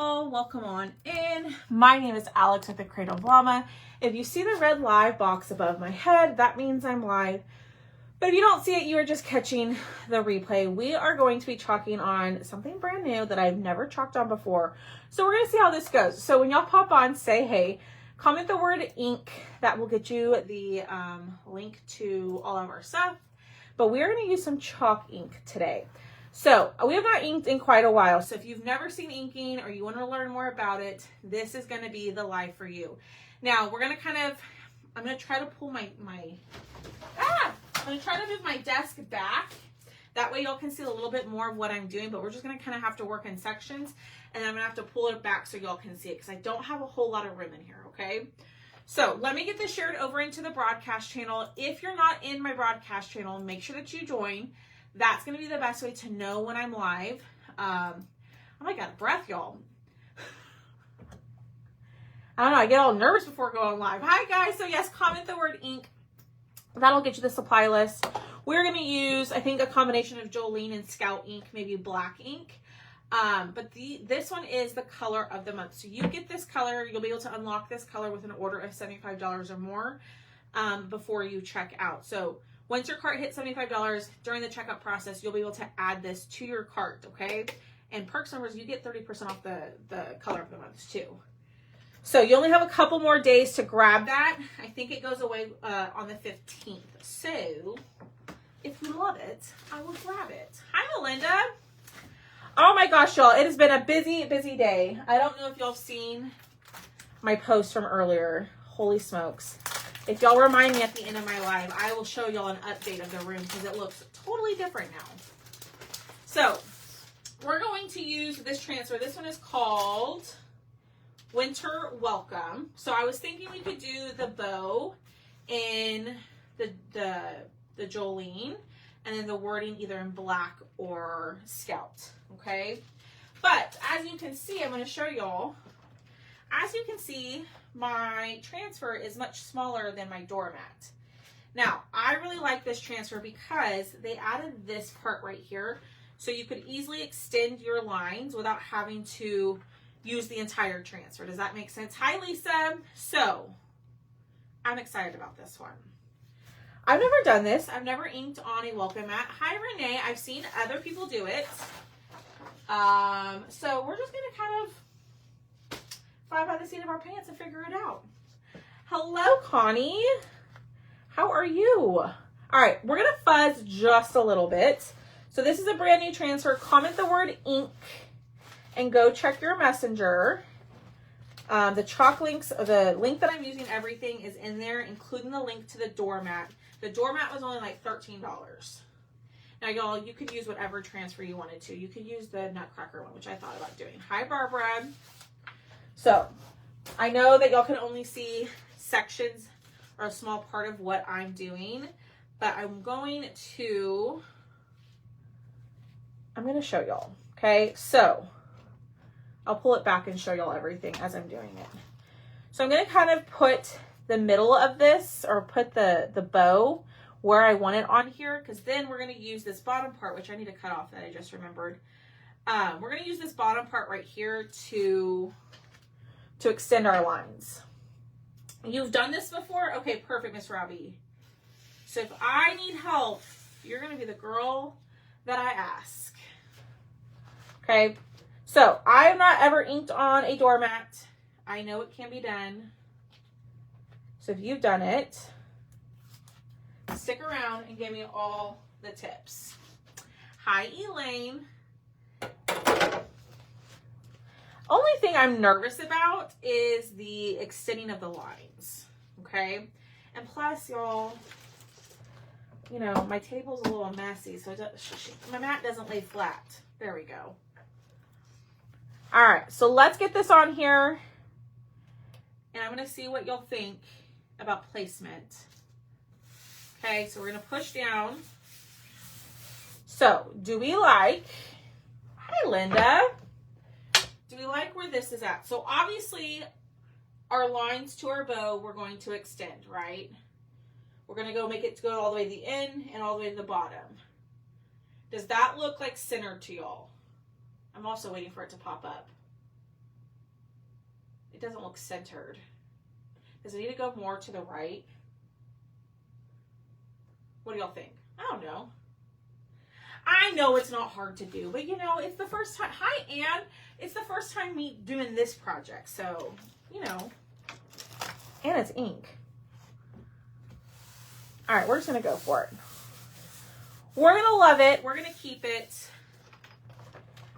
Welcome on in. My name is Alex with the Cradle of Llama. If you see the red live box above my head, that means I'm live. But if you don't see it, you are just catching the replay. We are going to be chalking on something brand new that I've never chalked on before. So we're going to see how this goes. So when y'all pop on, say hey, comment the word ink. That will get you the link to all of our stuff. But we're going to use some chalk ink today. So we have not inked in quite a while. So if you've never seen inking or you want to learn more about it, this is going to be the live for you. Now we're going to I'm going to try to pull I'm going to try to move my desk back. That way y'all can see a little bit more of what I'm doing, but we're just going to kind of have to work in sections, and I'm going to have to pull it back so y'all can see it because I don't have a whole lot of room in here. Okay. So let me get this shared over into the broadcast channel. If you're not in my broadcast channel, make sure that you join. That's going to be the best way to know when I'm live. Oh my God, breath, y'all. I don't know. I get all nervous before going live. Hi, guys. So yes, comment the word ink. That'll get you the supply list. We're going to use, I think, a combination of Jolene and Scout ink, maybe black ink. But this one is the color of the month. So you get this color. You'll be able to unlock this color with an order of $75 or more before you check out. So once your cart hits $75 during the checkout process, you'll be able to add this to your cart, okay? And Perks members, you get 30% off the color of the month too. So you only have a couple more days to grab that. I think it goes away on the 15th. So if you love it, I will grab it. Hi, Melinda. Oh my gosh, y'all. It has been a busy, busy day. I don't know if y'all have seen my post from earlier. Holy smokes. If y'all remind me at the end of my live, I will show y'all an update of the room because it looks totally different now. So we're going to use this transfer. This one is called Winter Welcome. So I was thinking we could do the bow in the Jolene, and then the wording either in black or Scout. Okay. But as you can see, I'm going to show y'all. As you can see, my transfer is much smaller than my doormat. Now, I really like this transfer because they added this part right here. So you could easily extend your lines without having to use the entire transfer. Does that make sense? Hi, Lisa. So I'm excited about this one. I've never done this. I've never inked on a welcome mat. Hi, Renee. I've seen other people do it. So we're just going to kind of fly by the seat of our pants and figure it out. Hello, Connie. How are you? All right, we're going to fuzz just a little bit. So this is a brand new transfer. Comment the word ink and go check your messenger. The chalk links, the link that I'm using, everything is in there, including the link to the doormat. The doormat was only like $13. Now, y'all, you could use whatever transfer you wanted to. You could use the Nutcracker one, which I thought about doing. Hi, Barbara. So I know that y'all can only see sections or a small part of what I'm doing, but I'm going to show y'all. Okay. So I'll pull it back and show y'all everything as I'm doing it. So I'm going to kind of put the middle of this, or put the bow where I want it on here, because then we're going to use this bottom part, which I need to cut off that I just remembered. We're going to use this bottom part right here to extend our lines. You've done this before? Okay, perfect, Miss Robbie. So if I need help, you're going to be the girl that I ask. Okay, so I have not ever inked on a doormat. I know it can be done. So if you've done it, stick around and give me all the tips. Hi, Elaine. Only thing I'm nervous about is the extending of the lines, okay? And plus, y'all, you know, my table's a little messy, so my mat doesn't lay flat. There we go. All right, so let's get this on here, and I'm going to see what y'all think about placement. Okay, so we're going to push down. So, do we like, hi, Linda. Do we like where this is at? So obviously our lines to our bow, we're going to extend, right? We're going to go make it to go all the way to the end and all the way to the bottom. Does that look like centered to y'all? I'm also waiting for it to pop up. it doesn't look centered. Does it need to go more to the right? What do y'all think? I don't know. I know it's not hard to do, but you know, it's the first time. Hi, Anne. It's the first time me doing this project, so, you know. And it's ink. All right, we're just going to go for it. We're going to love it. We're going to keep it.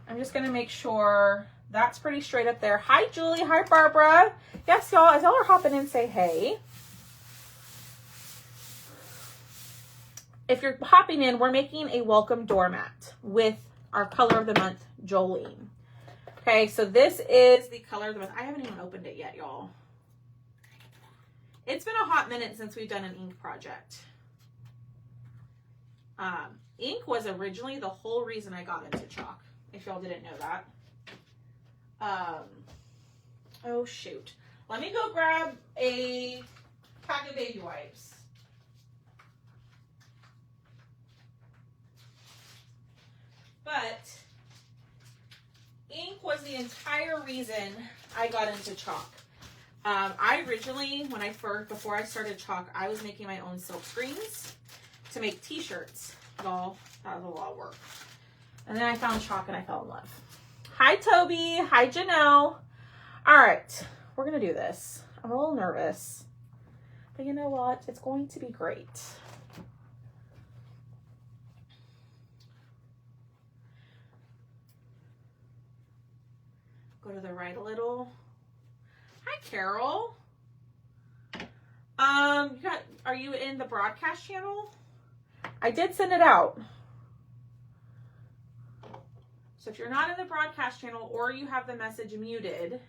I'm just going to make sure that's pretty straight up there. Hi, Julie. Hi, Barbara. Yes, y'all. As y'all are hopping in, say hey. If you're hopping in, we're making a welcome doormat with our color of the month, Jolene. Okay, so this is the color of the month. I haven't even opened it yet, y'all. It's been a hot minute since we've done an ink project. Ink was originally the whole reason I got into chalk, if y'all didn't know that. Oh, shoot. Let me go grab a pack of baby wipes. But ink was the entire reason I got into chalk. I originally, before I started chalk, I was making my own silk screens to make t-shirts. Y'all, that was a lot of work. And then I found chalk and I fell in love. Hi, Toby. Hi, Janelle. All right, we're going to do this. I'm a little nervous, but you know what? It's going to be great. Go to the right a little. Hi, Carol. Are you in the broadcast channel? I did send it out. So if you're not in the broadcast channel or you have the message muted,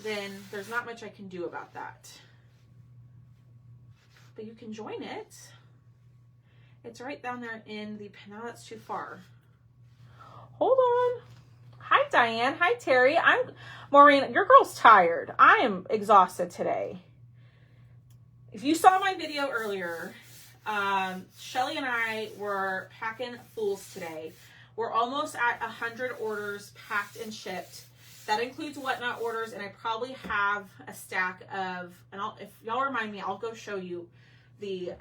then there's not much I can do about that. But you can join it. It's right down there in the, no, that's too far. Hold on. Hi, Diane. Hi, Terry. Maureen, your girl's tired. I am exhausted today. If you saw my video earlier, Shelly and I were packing fools today. We're almost at 100 orders packed and shipped. That includes whatnot orders, and I probably have a stack of, and if y'all remind me, I'll go show you the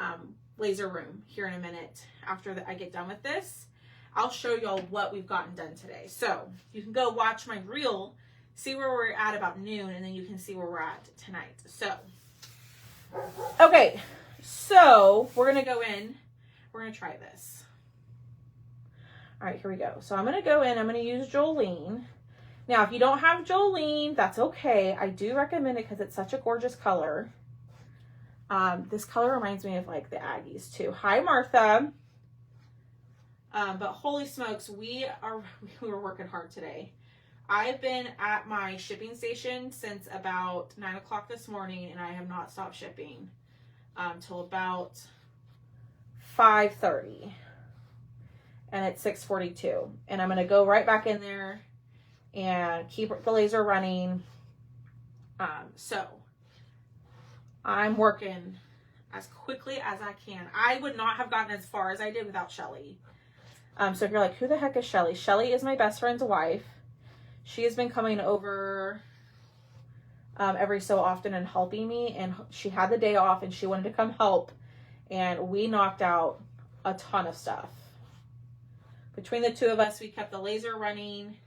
laser room here in a minute after I get done with this. I'll show y'all what we've gotten done today. So you can go watch my reel, see where we're at about noon, and then you can see where we're at tonight. So, okay, so we're going to go in. We're going to try this. All right, here we go. So I'm going to go in. I'm going to use Jolene. Now, if you don't have Jolene, that's okay. I do recommend it because it's such a gorgeous color. This color reminds me of like the Aggies too. Hi, Martha. But holy smokes, we were working hard today. I've been at my shipping station since about 9 o'clock this morning, and I have not stopped shipping till about 5:30. And it's 6:42. And I'm going to go right back in there and keep the laser running. So I'm working as quickly as I can. I would not have gotten as far as I did without Shelly. So if you're like, who the heck is Shelly? Shelly is my best friend's wife. She has been coming over every so often and helping me. And she had the day off and she wanted to come help. And we knocked out a ton of stuff. Between the two of us, we kept the laser running,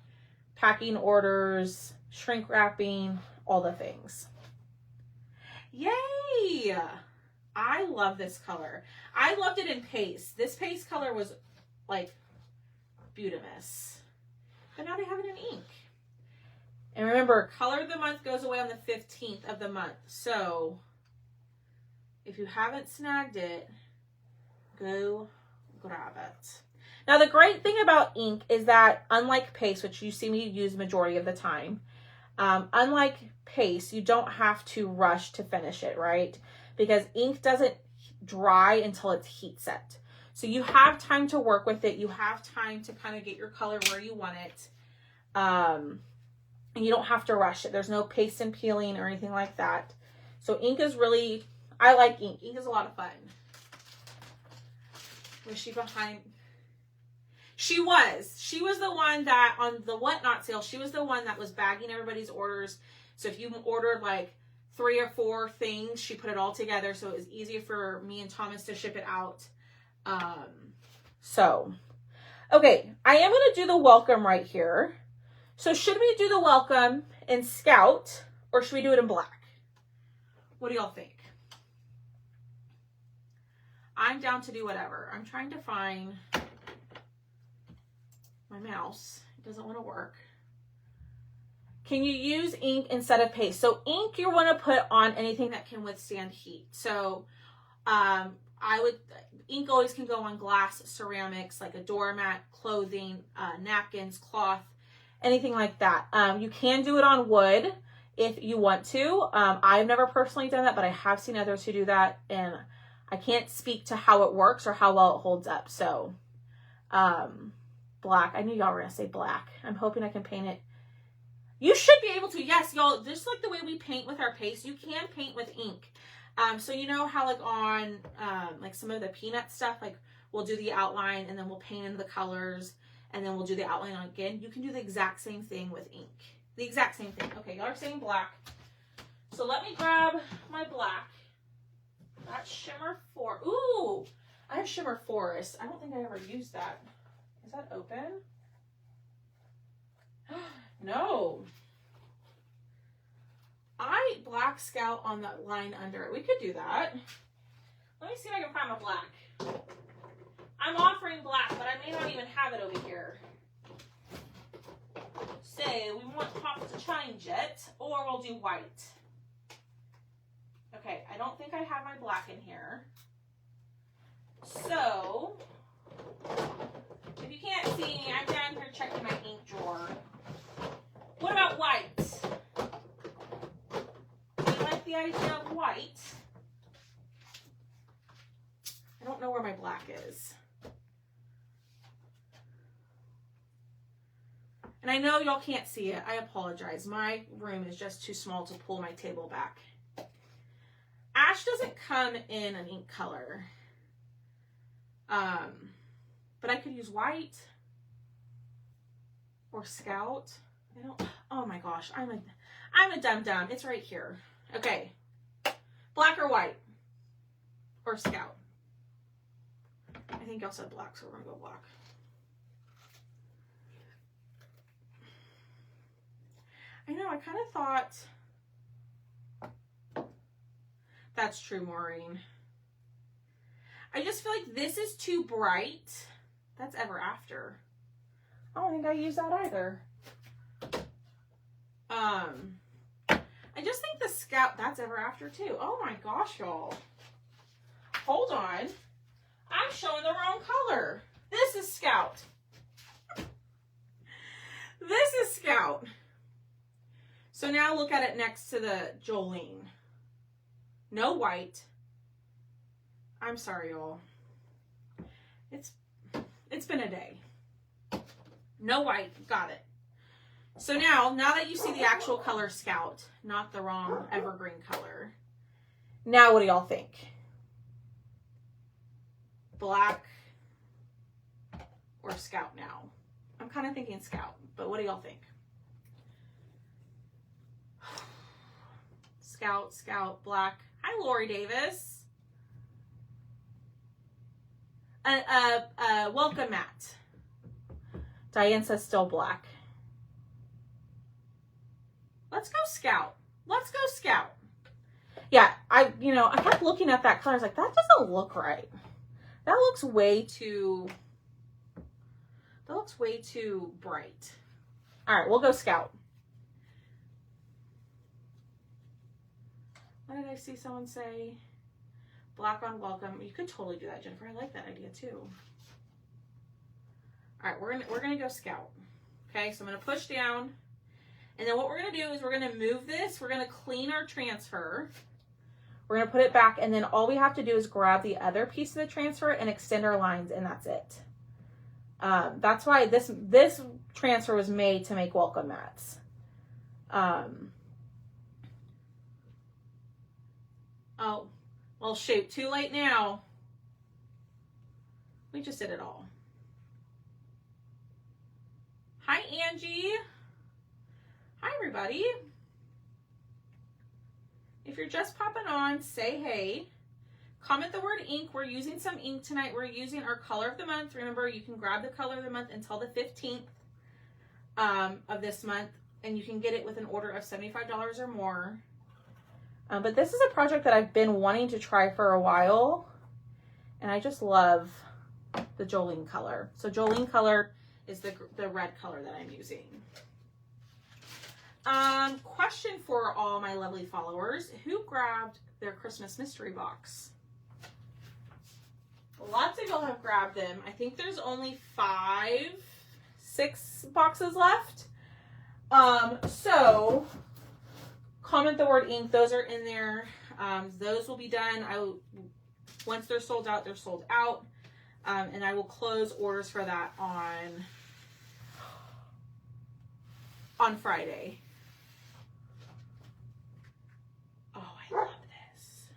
packing orders, shrink wrapping, all the things. Yay! I love this color. I loved it in paste. This paste color was like beautimous. But now they have it in ink. And remember, color of the month goes away on the 15th of the month. So if you haven't snagged it, go grab it. Now, the great thing about ink is that unlike paste, which you see me use majority of the time, unlike paste, you don't have to rush to finish it, right? Because ink doesn't dry until it's heat set. So you have time to work with it. You have time to kind of get your color where you want it. And you don't have to rush it. There's no paste and peeling or anything like that. So ink is really, I like ink. Ink is a lot of fun. Was she behind? She was the one that on the Whatnot sale, she was the one that was bagging everybody's orders. So if you ordered like 3 or 4 things, she put it all together so it was easier for me and Thomas to ship it out. So, okay, I am going to do the welcome right here. So should we do the welcome in Scout or should we do it in black? What do y'all think? I'm down to do whatever. I'm trying to find my mouse. It doesn't want to work. Can you use ink instead of paste? So ink you want to put on anything that can withstand heat. So ink always can go on glass, ceramics, like a doormat, clothing, napkins, cloth, anything like that. You can do it on wood if you want to. I've never personally done that, but I have seen others who do that, and I can't speak to how it works or how well it holds up. So black. I knew y'all were going to say black. I'm hoping I can paint it. You should be able to. Yes, y'all, just like the way we paint with our paste, you can paint with ink. So you know how like on like some of the peanut stuff, like we'll do the outline and then we'll paint in the colors and then we'll do the outline again. You can do the exact same thing with ink. The exact same thing. Okay, y'all are saying black. So let me grab my black. That's Shimmer Forest. Ooh, I have Shimmer Forest. I don't think I ever used that. Is that open? No. I black Scout on the line under it. We could do that. Let me see if I can find my black. I'm offering black, but I may not even have it over here. So we want Pop to change it, or we'll do white. Okay, I don't think I have my black in here. So, if you can't see me, I'm down here checking my ink drawer. What about white? Do you like the idea of white? I don't know where my black is. And I know y'all can't see it. I apologize. My room is just too small to pull my table back. Ash doesn't come in an ink color. But I could use white or Scout. I don't, oh my gosh, I'm a dum-dum. It's right here. Okay. Black or white? Or Scout? I think y'all said black, so we're gonna go black. I know, I kind of thought that's true, Maureen. I just feel like this is too bright. That's Ever After. I don't think I use that either. I just think the Scout, that's Ever After too. Oh my gosh, y'all. Hold on. I'm showing the wrong color. This is Scout. This is Scout. So now look at it next to the Jolene. No white. I'm sorry, y'all. It's been a day. No white. Got it. So now that you see the actual color Scout, not the wrong evergreen color, now what do y'all think? Black or Scout now? I'm kind of thinking Scout, but what do y'all think? Scout, black. Hi, Lori Davis. Welcome, Matt. Diane says still black. Let's go Scout. Let's go Scout. Yeah, I kept looking at that color. I was like, that doesn't look right. That looks way too bright. All right, we'll go Scout. What did I see someone say? Black on welcome. You could totally do that, Jennifer. I like that idea too. All right, we're gonna go Scout. Okay, so I'm gonna push down, and then what we're gonna do is we're gonna move this. We're gonna clean our transfer. We're gonna put it back, and then all we have to do is grab the other piece of the transfer and extend our lines, and that's it. That's why this transfer was made to make welcome mats. Oh, well, shoot, too late now. We just did it all. Hi, Angie. Hi, everybody. If you're just popping on, say hey. Comment the word ink. We're using some ink tonight. We're using our color of the month. Remember, you can grab the color of the month until the 15th of this month, and you can get it with an order of $75 or more. But this is a project that I've been wanting to try for a while, and I just love the Jolene color. So Jolene color is the red color that I'm using. Question for all my lovely followers. Who grabbed their Christmas mystery box? Lots of y'all have grabbed them. I think there's only 6 boxes left. So comment the word ink. Those are in there. Those will be done. Once they're sold out, they're sold out. And I will close orders for that on Friday. Oh, I love this.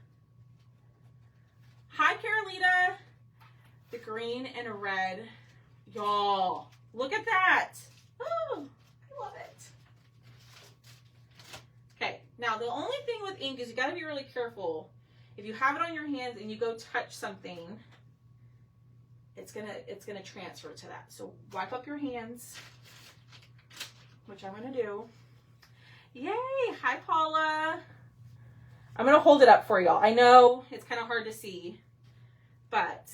Hi, Carolita. The green and a red. Y'all, look at that. Oh, I love it. Okay, now the only thing with ink is you gotta be really careful. If you have it on your hands and you go touch something, it's gonna transfer to that. So wipe up your hands, which I'm gonna do. Yay! Hi, Paula. I'm gonna hold it up for y'all. I know it's kind of hard to see, but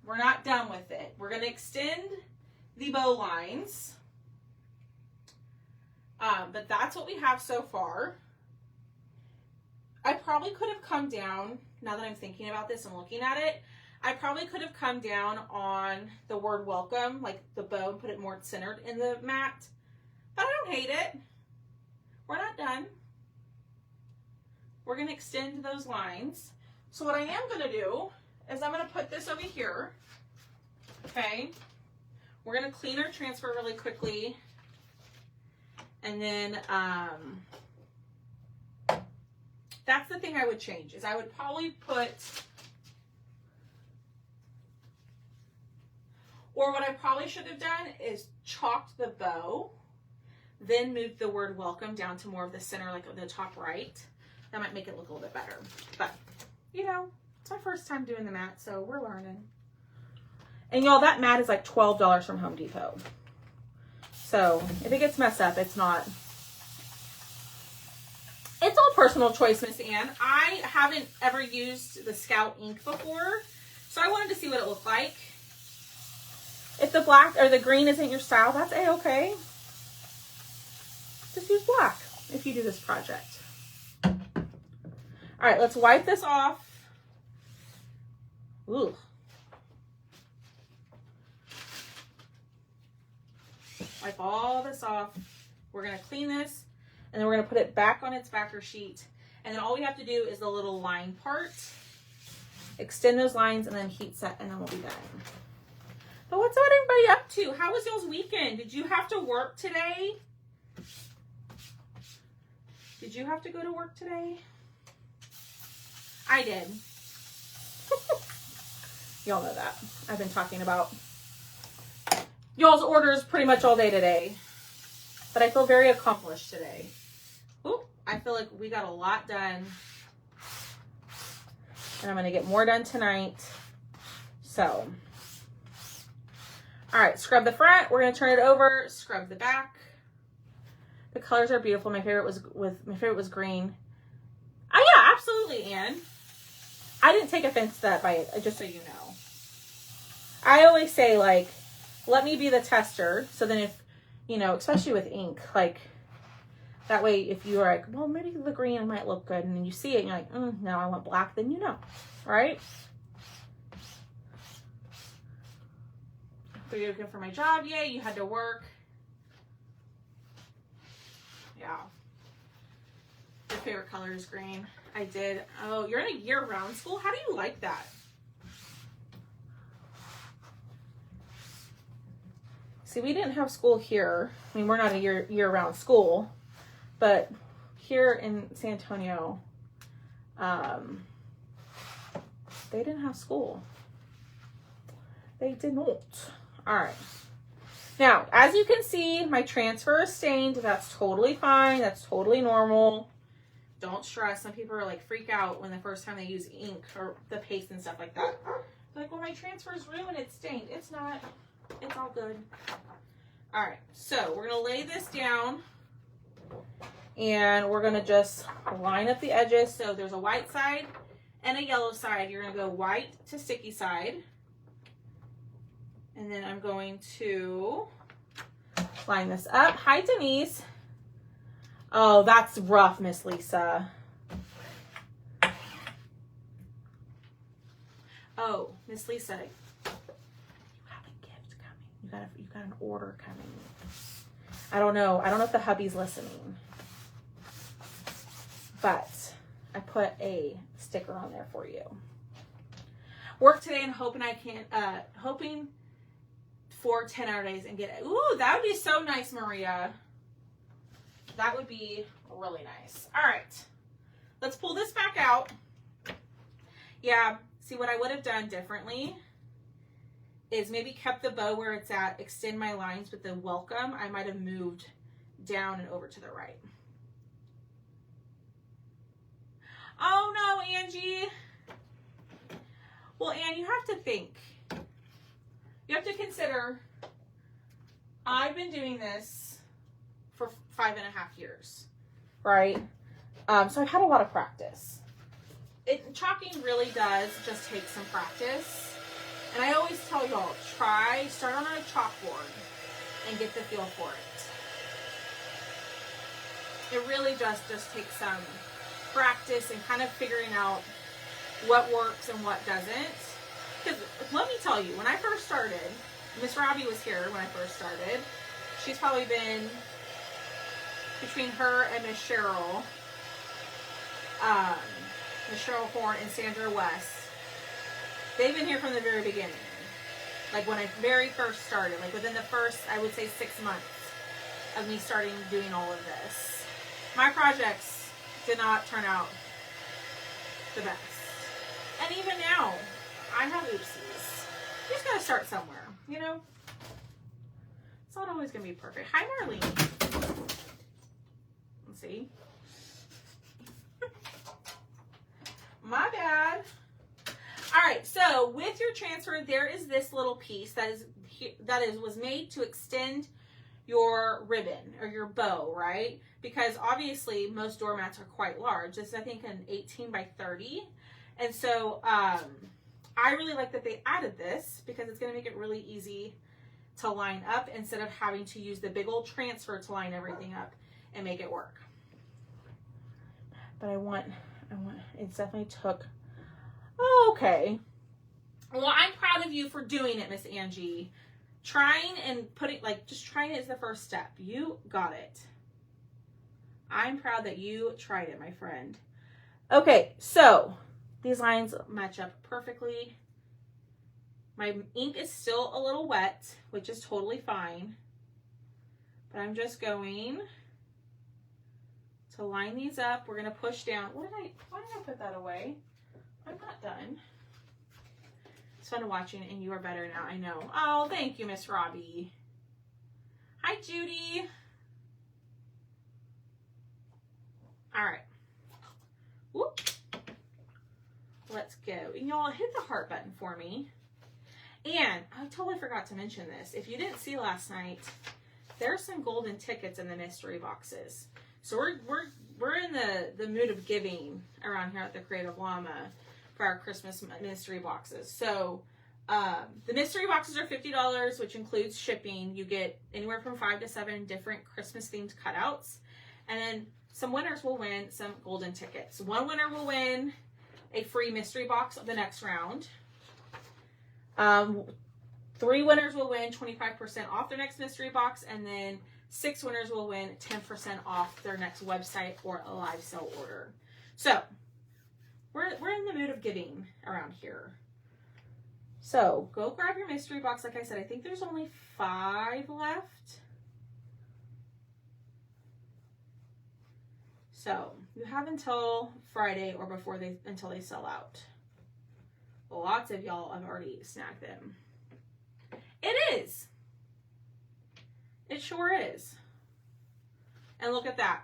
we're not done with it. We're gonna extend the bow lines, but that's what we have so far. I probably could have come down, now that I'm thinking about this and looking at it, I probably could have come down on the word welcome, like the bow, and put it more centered in the mat. But I don't hate it. We're not done. We're going to extend those lines. So what I am going to do is I'm going to put this over here. Okay. We're going to clean our transfer really quickly. And then, that's the thing I would change, is I would probably put, or what I probably should have done is chalked the bow, then moved the word welcome down to more of the center, like the top right. That might make it look a little bit better. But, you know, it's my first time doing the mat, so we're learning. And y'all, that mat is like $12 from Home Depot. So if it gets messed up, it's not. It's all personal choice, Miss Ann. I haven't ever used the Scout ink before, so I wanted to see what it looked like. If the black or the green isn't your style, that's a-okay. Just use black if you do this project. All right, let's wipe this off. Ooh. Wipe all this off. We're gonna clean this, and then we're gonna put it back on its backer sheet. And then all we have to do is the little line part. Extend those lines and then heat set, and then we'll be done. But what's everybody up to? How was y'all's weekend? Did you have to work today? Did you have to go to work today? I did. Y'all know that. I've been talking about y'all's orders pretty much all day today. But I feel very accomplished today. Ooh, I feel like we got a lot done. And I'm going to get more done tonight. So, all right, scrub the front. We're going to turn it over, scrub the back. The colors are beautiful. My favorite was green. Oh yeah, absolutely, Anne. I didn't take offense to that, just so you know. I always say, like, let me be the tester. So then if, you know, especially with ink, like, that way if you're like, well, maybe the green might look good, and then you see it and you're like, no, I want black, then you know, right? So you're looking for my job. Yay, you had to work. Yeah. Your favorite color is green. I did. Oh, you're in a year-round school? How do you like that? See, we didn't have school here. I mean, we're not a year-round school, but here in San Antonio, they didn't have school. They did not. All right. Now, as you can see, my transfer is stained. That's totally fine. That's totally normal. Don't stress. Some people are like freak out when the first time they use ink or the paste and stuff like that. They're like, well, my transfer is ruined. It's stained. It's not. It's all good. All right. So we're going to lay this down and we're going to just line up the edges. So there's a white side and a yellow side. You're going to go white to sticky side. And then I'm going to line this up. Hi, Denise. Oh, that's rough, Miss Lisa. Oh, Miss Lisa, you have a gift coming. You got an order coming. I don't know if the hubby's listening. But I put a sticker on there for you. Work today and hoping for 10-hour days and get it. Ooh, that would be so nice, Maria. That would be really nice. All right, let's pull this back out. Yeah, see what I would have done differently is maybe kept the bow where it's at, extend my lines with the welcome. I might have moved down and over to the right. Oh no, Angie. Well, Anne, you have to think. You have to consider, I've been doing this for 5.5 years, right? So I've had a lot of practice. Chalking really does just take some practice. And I always tell y'all, start on a chalkboard and get the feel for it. It really just takes some practice and kind of figuring out what works and what doesn't. Because let me tell you, when I first started, Miss Robbie was here when I first started. She's probably been between her and Miss Cheryl Horn and Sandra West. They've been here from the very beginning. Like when I very first started, like within the first, I would say 6 months of me starting doing all of this. My projects did not turn out the best. And even now, I have oopsies. You just gotta start somewhere, you know? It's not always gonna be perfect. Hi, Marlene. Let's see. My bad. All right, so with your transfer, there is this little piece was made to extend your ribbon or your bow, right? Because obviously most doormats are quite large. This is, I think, an 18 by 30. And so I really like that they added this because it's going to make it really easy to line up instead of having to use the big old transfer to line everything up and make it work. But it definitely took, okay. Well, I'm proud of you for doing it, Miss Angie. Trying and just trying it is the first step. You got it. I'm proud that you tried it, my friend. Okay, so these lines match up perfectly. My ink is still a little wet, which is totally fine. But I'm just going to line these up. We're going to push down. Why did I put that away? I'm not done. It's fun watching, and you are better now. I know. Oh, thank you, Miss Robbie. Hi, Judy. All right. Whoop. Let's go. And y'all hit the heart button for me. And I totally forgot to mention this. If you didn't see last night, there's some golden tickets in the mystery boxes. So we're in the mood of giving around here at the Creative Llama for our Christmas mystery boxes. So the mystery boxes are $50, which includes shipping. You get anywhere from 5 to 7 different Christmas themed cutouts. And then some winners will win some golden tickets. One winner will win a free mystery box of the next round. 3 winners will win 25% off their next mystery box, and then 6 winners will win 10% off their next website or a live sale order. So we're in the mood of giving around here. So go grab your mystery box. Like I said, I think there's only 5 left. So you have until Friday or until they sell out. Lots of y'all have already snagged them. It is. It sure is. And look at that.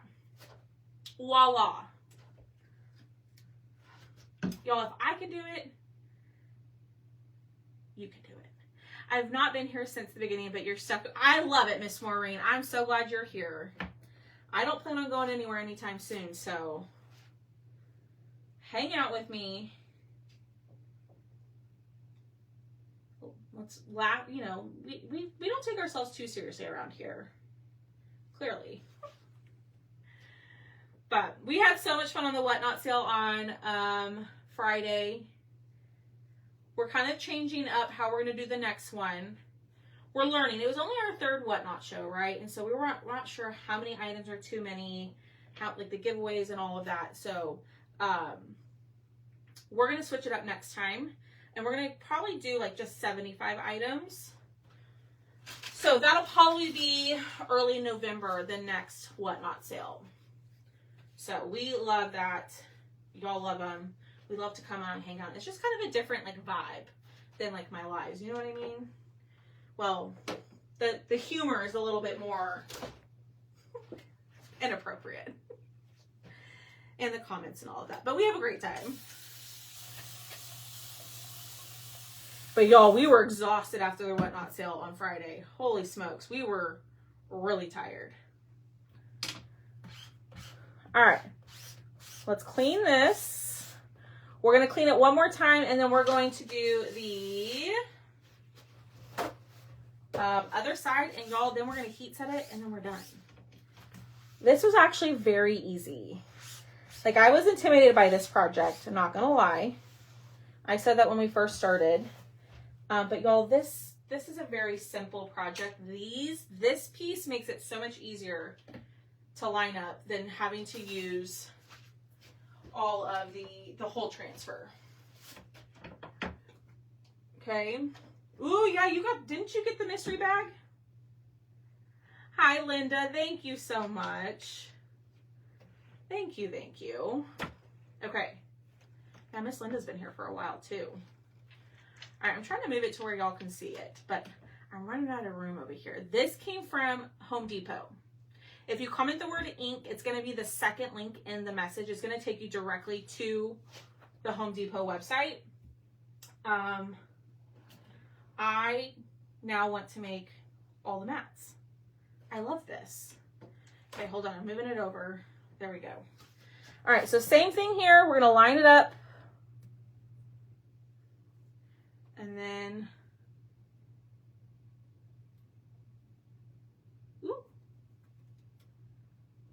Voila. Y'all, if I can do it, you can do it. I've not been here since the beginning, but you're stuck. I love it, Miss Maureen. I'm so glad you're here. I don't plan on going anywhere anytime soon, so hang out with me. Let's laugh. You know, we don't take ourselves too seriously around here. Clearly. But we had so much fun on the Whatnot sale on Friday. We're kind of changing up how we're going to do the next one. We're learning. It was only our third Whatnot show, right? And so we're not sure how many items are too many, how like the giveaways and all of that. So we're going to switch it up next time. And we're going to probably do like just 75 items. So that'll probably be early November, the next Whatnot sale. So we love that. Y'all love them. We love to come on and hang out. It's just kind of a different like vibe than like my lives. You know what I mean? Well, the humor is a little bit more inappropriate. And the comments and all of that. But we have a great time. But y'all, we were exhausted after the Whatnot sale on Friday. Holy smokes. We were really tired. All right. Let's clean this. We're going to clean it one more time, and then we're going to do the other side. And y'all, then we're going to heat set it, and then we're done. This was actually very easy. Like, I was intimidated by this project. I'm not going to lie. I said that when we first started. But y'all, this is a very simple project. This piece makes it so much easier to line up than having to use all of the whole transfer. Okay. Ooh, yeah, didn't you get the mystery bag? Hi, Linda. Thank you so much. Thank you. Okay. Now, Miss Linda's been here for a while, too. All right, I'm trying to move it to where y'all can see it, but I'm running out of room over here. This came from Home Depot. If you comment the word ink, it's going to be the second link in the message. It's going to take you directly to the Home Depot website. I now want to make all the mats. I love this. Okay, hold on. I'm moving it over. There we go. All right, so same thing here. We're going to line it up. And then, ooh,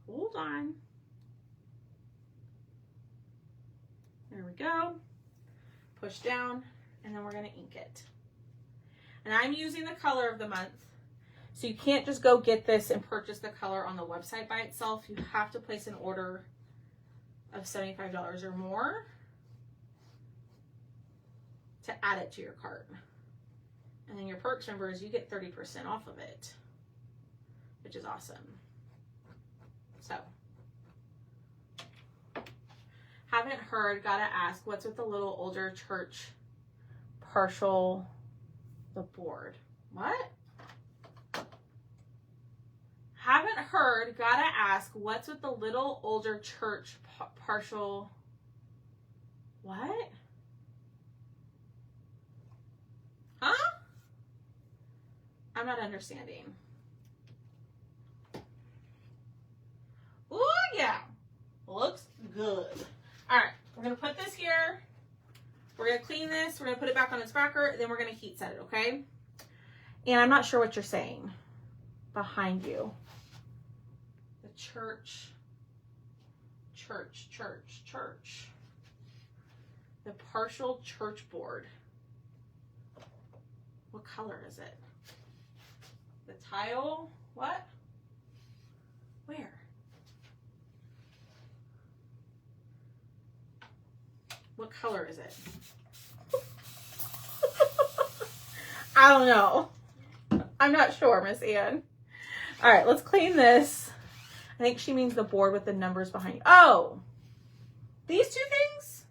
hold on. There we go. Push down, and then we're going to ink it. And I'm using the color of the month. So you can't just go get this and purchase the color on the website by itself. You have to place an order of $75 or more to add it to your cart. And then your perks members, you get 30% off of it, which is awesome. So, haven't heard, gotta ask, what's with the little older church partial, the board? What? Haven't heard, gotta ask, what's with the little older church partial, what? Huh? I'm not understanding. Ooh, yeah. Looks good. All right, we're going to put this here. We're going to clean this. We're going to put it back on its backer. Then we're going to heat set it, okay? And I'm not sure what you're saying behind you. The church. The partial church board. What color is it? The tile? What? Where? What color is it? I don't know. I'm not sure, Miss Ann. All right, let's clean this. I think she means the board with the numbers behind. Oh, these two things?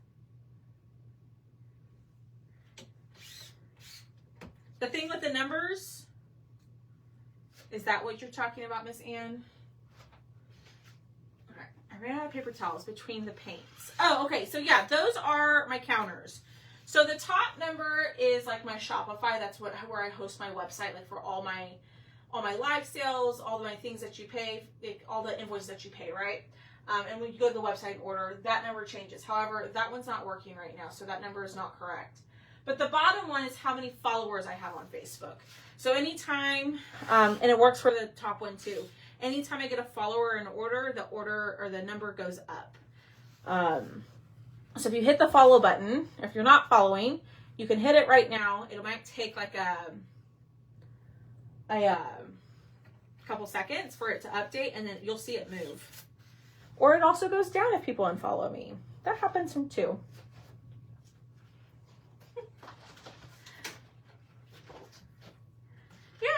The thing with the numbers, is that what you're talking about, Miss Ann? Okay, I ran out of paper towels between the paints. Oh, okay, so yeah, those are my counters. So the top number is like my Shopify. That's where I host my website, like for all my live sales, all my things that you pay, like all the invoices that you pay, right? And when you go to the website and order, that number changes. However, that one's not working right now, so that number is not correct. But the bottom one is how many followers I have on Facebook. So anytime, and it works for the top one too. Anytime I get a follower in order, the number goes up. So if you hit the follow button, if you're not following, you can hit it right now. It might take like a couple seconds for it to update, and then you'll see it move. Or it also goes down if people unfollow me. That happens too.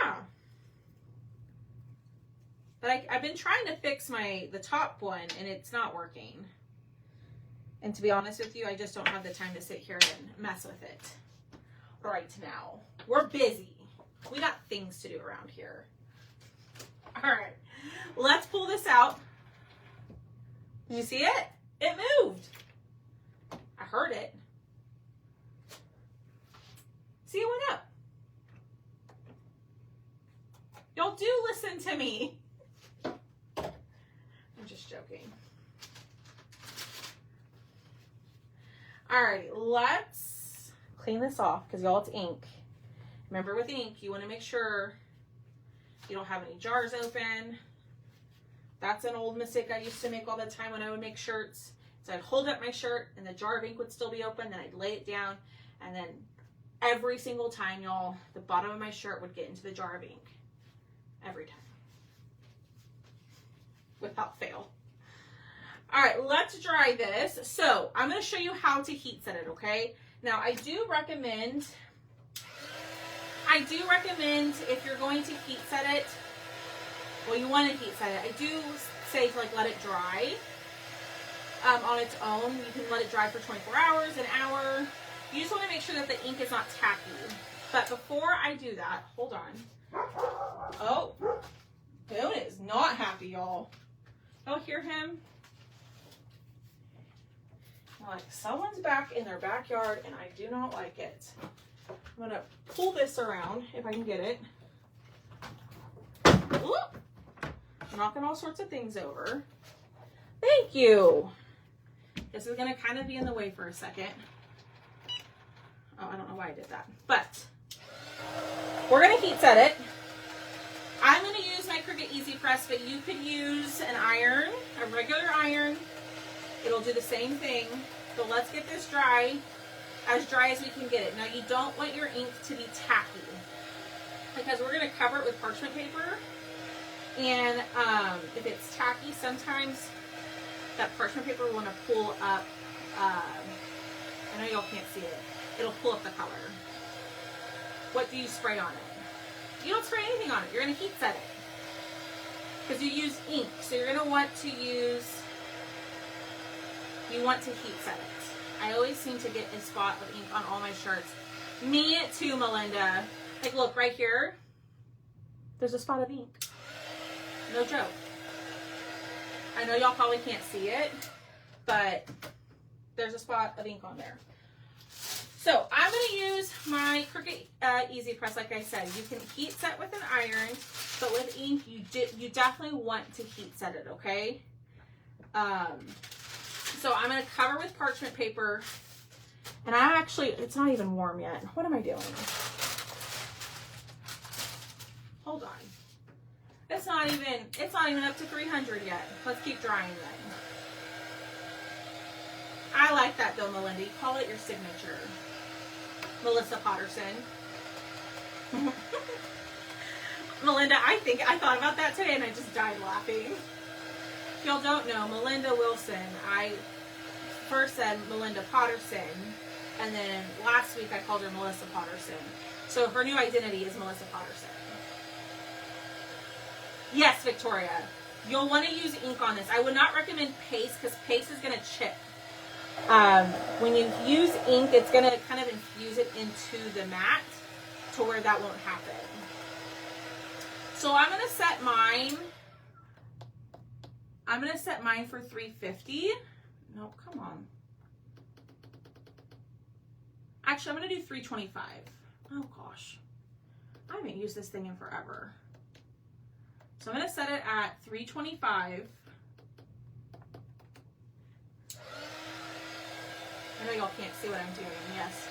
Yeah. But I've been trying to fix the top one, and it's not working. And to be honest with you, I just don't have the time to sit here and mess with it right now. We're busy. We got things to do around here. All right, let's pull this out. Did you see it? It moved. I heard it. See, it went up. Y'all do listen to me. I'm just joking. Alrighty, let's clean this off because y'all, it's ink. Remember, with ink, you want to make sure you don't have any jars open. That's an old mistake I used to make all the time when I would make shirts. So I'd hold up my shirt and the jar of ink would still be open, then I'd lay it down, and then every single time, y'all, the bottom of my shirt would get into the jar of ink. Every time. Without fail. All right, let's dry this. So I'm going to show you how to heat set it, okay? Now, I do recommend if you're going to heat set it, well, you want to heat set it. I do say to like let it dry on its own. You can let it dry for 24 hours, an hour. You just want to make sure that the ink is not tacky. But before I do that, hold on. Oh, Boone is not happy, y'all. Y'all hear him? Like, someone's back in their backyard and I do not like it. I'm gonna pull this around if I can get it. Whoop. Knocking all sorts of things over. Thank you. This is gonna kind of be in the way for a second. Oh, I don't know why I did that. But we're gonna heat set it. I'm gonna use my Cricut Easy Press, but you could use an iron, a regular iron. It'll do the same thing. So let's get this dry as we can get it. Now, you don't want your ink to be tacky because we're going to cover it with parchment paper. And if it's tacky, sometimes that parchment paper will want to pull up. I know y'all can't see it. It'll pull up the color. What do you spray on it? You don't spray anything on it. You're going to heat set it because you use ink. So you're going to want to use. You want to heat set it. I always seem to get a spot of ink on all my shirts. Me too, Melinda. Like, look, right here. There's a spot of ink. No joke. I know y'all probably can't see it, but there's a spot of ink on there. So I'm going to use my Cricut Easy Press, like I said. You can heat set with an iron, but with ink, you definitely want to heat set it, okay? So I'm going to cover with parchment paper. And it's not even warm yet. What am I doing? Hold on. It's not even up to 300 yet. Let's keep drying then. I like that though, Melinda. You call it your signature. Melissa Potterson. Melinda, I thought about that today and I just died laughing. If y'all don't know, Melinda Wilson, I first said Melinda Potterson, and then last week I called her Melissa Potterson. So her new identity is Melissa Potterson. Yes, Victoria. You'll want to use ink on this. I would not recommend paste because paste is going to chip. When you use ink, it's going to kind of infuse it into the mat. to where that won't happen. So I'm gonna set mine. I'm gonna set mine for 350. Nope, come on. Actually, I'm gonna do 325. Oh gosh, I haven't used this thing in forever. So I'm gonna set it at 325. I know y'all can't see what I'm doing, yes.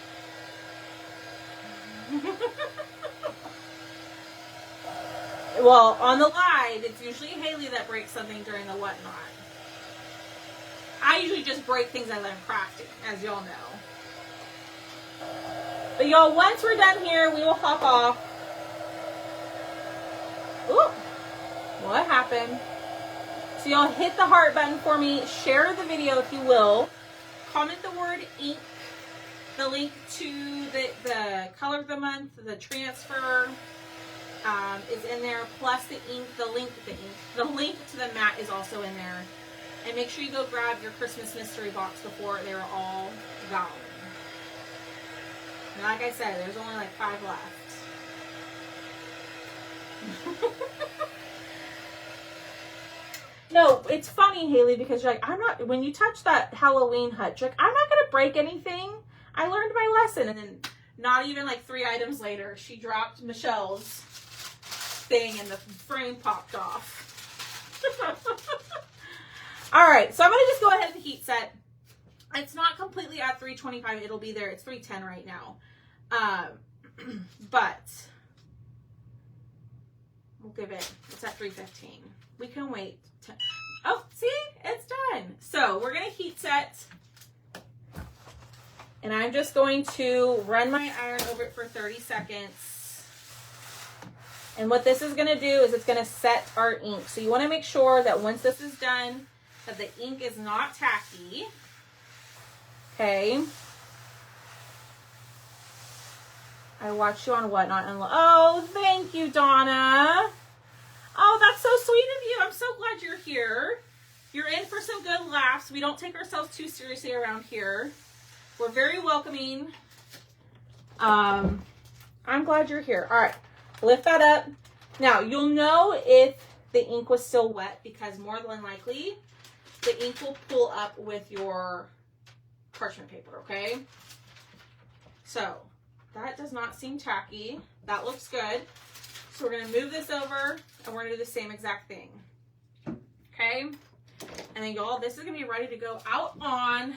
Well, on the live, it's usually Haley that breaks something during the whatnot. I usually just break things as I'm crafting, as y'all know. But y'all, once we're done here, we will hop off. Ooh, what happened? So y'all hit the heart button for me. Share the video if you will. Comment the word ink. The link to the color of the month, the transfer is in there. Plus the ink, the link to the mat is also in there. And make sure you go grab your Christmas mystery box before they're all gone. And like I said, there's only like 5 left. No, it's funny, Haley, because you're like, when you touch that Halloween hutch, you're like, I'm not going to break anything. I learned my lesson. And then not even like 3 items later, she dropped Michelle's thing and the frame popped off. All right, so I'm going to just go ahead and heat set. It's not completely at 325. It'll be there. It's 310 right now. But we'll give it's at 315. We can wait. Oh, see? It's done. So we're going to heat set. And I'm just going to run my iron over it for 30 seconds. And what this is going to do is it's going to set our ink. So you want to make sure that once this is done, that the ink is not tacky. Okay. I watched you on Whatnot. And oh, thank you, Donna. Oh, that's so sweet of you. I'm so glad you're here. You're in for some good laughs. We don't take ourselves too seriously around here. We're very welcoming. I'm glad you're here. All right, lift that up. Now, you'll know if the ink was still wet because more than likely, the ink will pull up with your parchment paper, okay? So, that does not seem tacky. That looks good. So, we're going to move this over, and we're going to do the same exact thing. Okay? And then, y'all, this is going to be ready to go out on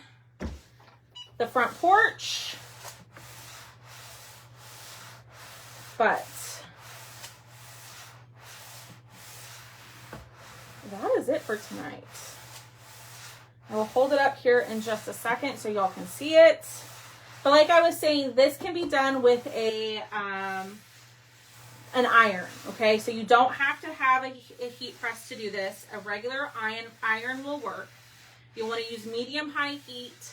the front porch. But that is it for tonight. I will hold it up here in just a second so y'all can see it. But like I was saying, this can be done with an iron, okay? So you don't have to have a heat press to do this. A regular iron will work. You want to use medium-high heat.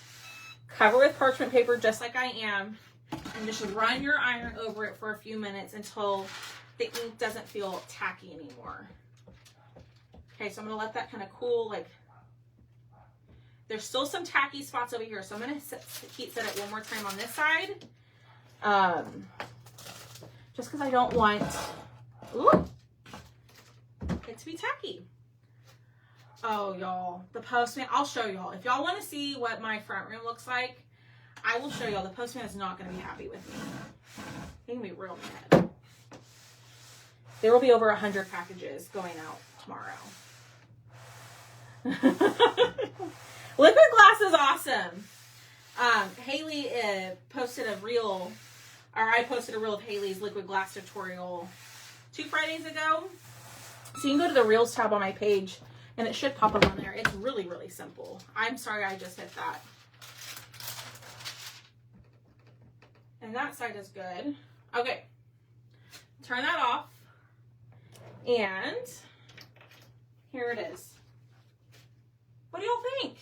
Cover with parchment paper just like I am. And just run your iron over it for a few minutes until the ink doesn't feel tacky anymore. Okay, so I'm going to let that kind of cool. Like, there's still some tacky spots over here, so I'm going to heat set it one more time on this side. Just because I don't want it to be tacky. Oh, y'all, the Postman, I'll show y'all. If y'all want to see what my front room looks like, I will show y'all. The Postman is not going to be happy with me. He's going to be real mad. There will be over 100 packages going out tomorrow. Liquid glass is awesome. Haley posted a reel, or I posted a reel of Haley's liquid glass tutorial 2 Fridays ago. So you can go to the Reels tab on my page, and it should pop up on there. It's really, really simple. I'm sorry I just hit that. And that side is good. Okay. Turn that off. And here it is. What do y'all think?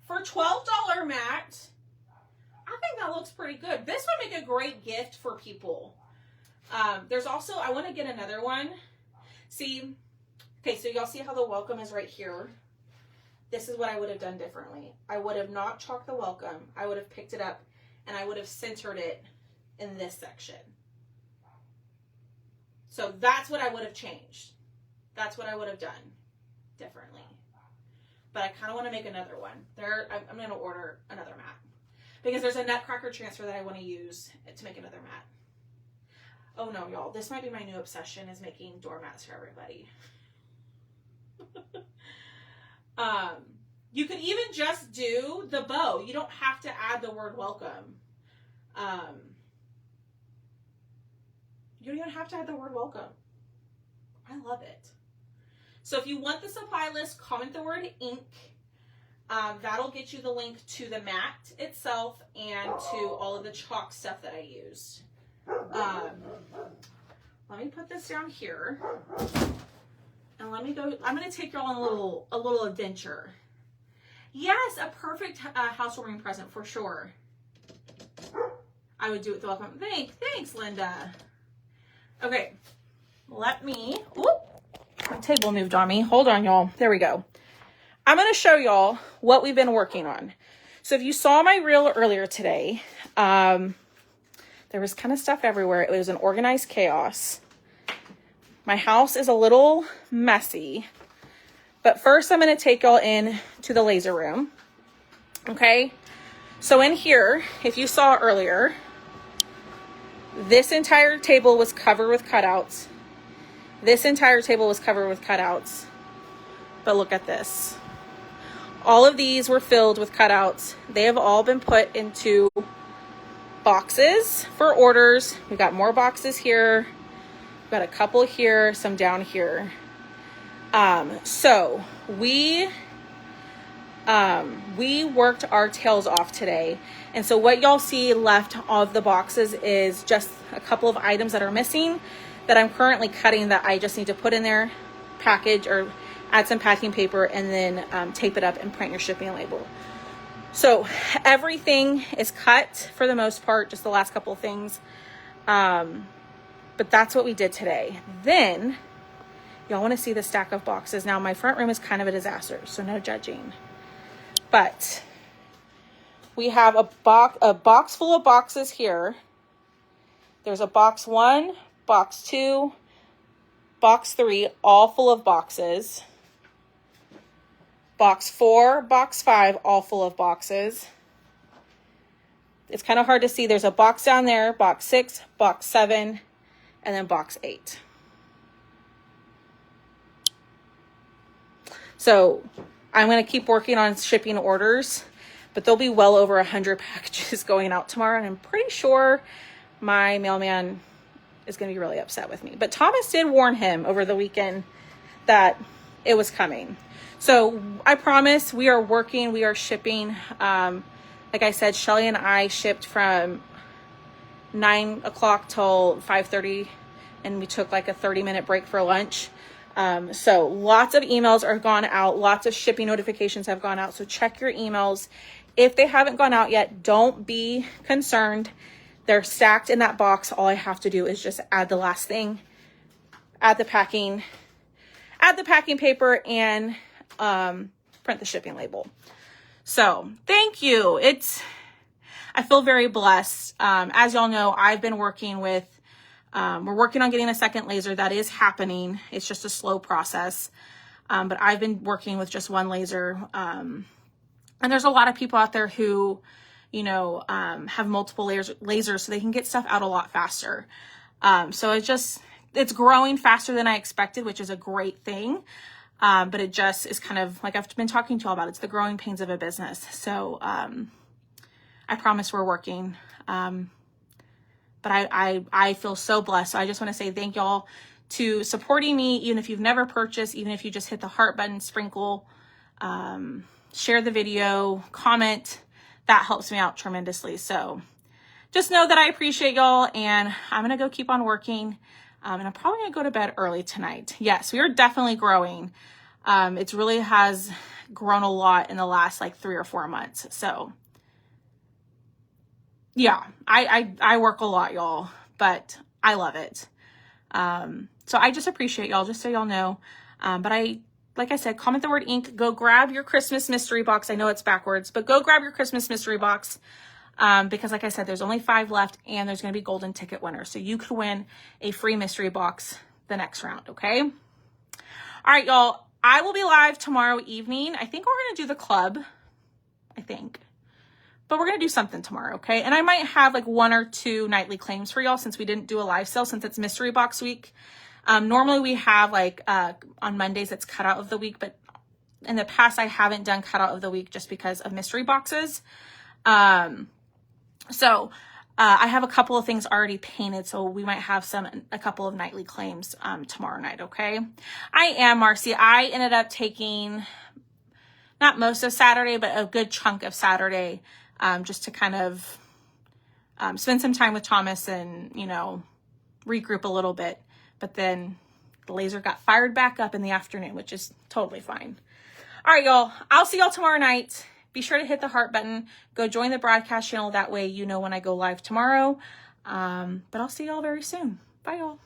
For $12 mat, I think that looks pretty good. This would make a great gift for people. There's also, I want to get another one. See, okay, so y'all see how the welcome is right here? This is what I would have done differently. I would have not chalked the welcome. I would have picked it up and I would have centered it in this section. So that's what I would have changed. That's what I would have done differently. But I kind of want to make another one. I'm going to order another mat because there's a Nutcracker transfer that I want to use to make another mat. Oh no, y'all, this might be my new obsession, is making doormats for everybody. You could even just do the bow. You don't have to add the word welcome. You don't even have to add the word welcome. I love it. So if you want the supply list, comment the word ink. That'll get you the link to the mat itself and to all of the chalk stuff that I used. Let me put this down here. And let me go. I'm going to take y'all on a little adventure. Yes, a perfect housewarming present for sure. I would do it the welcome. Thanks, Linda. Okay, let me. Whoop, my table moved on me. Hold on, y'all. There we go. I'm going to show y'all what we've been working on. So if you saw my reel earlier today, there was kind of stuff everywhere. It was an organized chaos. My house is a little messy, but first I'm going to take y'all in to the laser room. Okay. So in here, if you saw earlier, this entire table was covered with cutouts. This entire table was covered with cutouts. But look at this. All of these were filled with cutouts. They have all been put into boxes for orders. We've got more boxes here. We've got a couple here, some down here. So we worked our tails off today. And so what y'all see left of the boxes is just a couple of items that are missing that I'm currently cutting that I just need to put in there, package, or add some packing paper, and then tape it up and print your shipping label. So everything is cut for the most part, just the last couple of things. But that's what we did today. Then y'all want to see the stack of boxes. Now my front room is kind of a disaster, so no judging. But we have a box full of boxes here. There's a box 1, box 2, box 3, all full of boxes. Box 4, box 5, all full of boxes. It's kind of hard to see. There's a box down there, box 6, box 7, and then box 8. So I'm going to keep working on shipping orders, but there'll be well over 100 packages going out tomorrow. And I'm pretty sure my mailman is going to be really upset with me. But Thomas did warn him over the weekend that it was coming. So I promise we are working, we are shipping. Like I said, Shelly and I shipped from 9 o'clock till 5:30, and we took like a 30-minute break for lunch. So lots of emails are gone out. Lots of shipping notifications have gone out. So check your emails. If they haven't gone out yet, don't be concerned. They're stacked in that box. All I have to do is just add the last thing, add the packing paper, and print the shipping label. So thank you. I feel very blessed. As y'all know, I've been working with, we're working on getting a second laser. That is happening. It's just a slow process. But I've been working with just one laser. And there's a lot of people out there who, have multiple lasers so they can get stuff out a lot faster. So it's growing faster than I expected, which is a great thing. But it just is kind of like I've been talking to you all about. It's the growing pains of a business. So I promise we're working. But I feel so blessed. So I just want to say thank y'all to supporting me, even if you've never purchased, even if you just hit the heart button, sprinkle, share the video, comment. That helps me out tremendously. So just know that I appreciate y'all, and I'm going to go keep on working. And I'm probably going to go to bed early tonight. Yes, we are definitely growing. It really has grown a lot in the last 3 or 4 months. So yeah, I work a lot, y'all, but I love it. So I just appreciate y'all, just so y'all know. But like I said, comment the word ink, go grab your Christmas mystery box. I know it's backwards, but go grab your Christmas mystery box. because like I said, there's only 5 left and there's going to be golden ticket winners. So you could win a free mystery box the next round. Okay. All right, y'all. I will be live tomorrow evening. I think we're going to do the club. But we're going to do something tomorrow, okay? And I might have like 1 or 2 nightly claims for y'all since we didn't do a live sale since it's mystery box week. Normally we have like on Mondays it's cutout of the week, but in the past I haven't done cutout of the week just because of mystery boxes. So I have a couple of things already painted, so we might have a couple of nightly claims tomorrow night, okay? I am Marcy. I ended up taking not most of Saturday, but a good chunk of Saturday just to kind of spend some time with Thomas and, you know, regroup a little bit. But then the laser got fired back up in the afternoon, which is totally fine. All right, y'all. I'll see y'all tomorrow night. Be sure to hit the heart button. Go join the broadcast channel. That way you know when I go live tomorrow. But I'll see y'all very soon. Bye, y'all.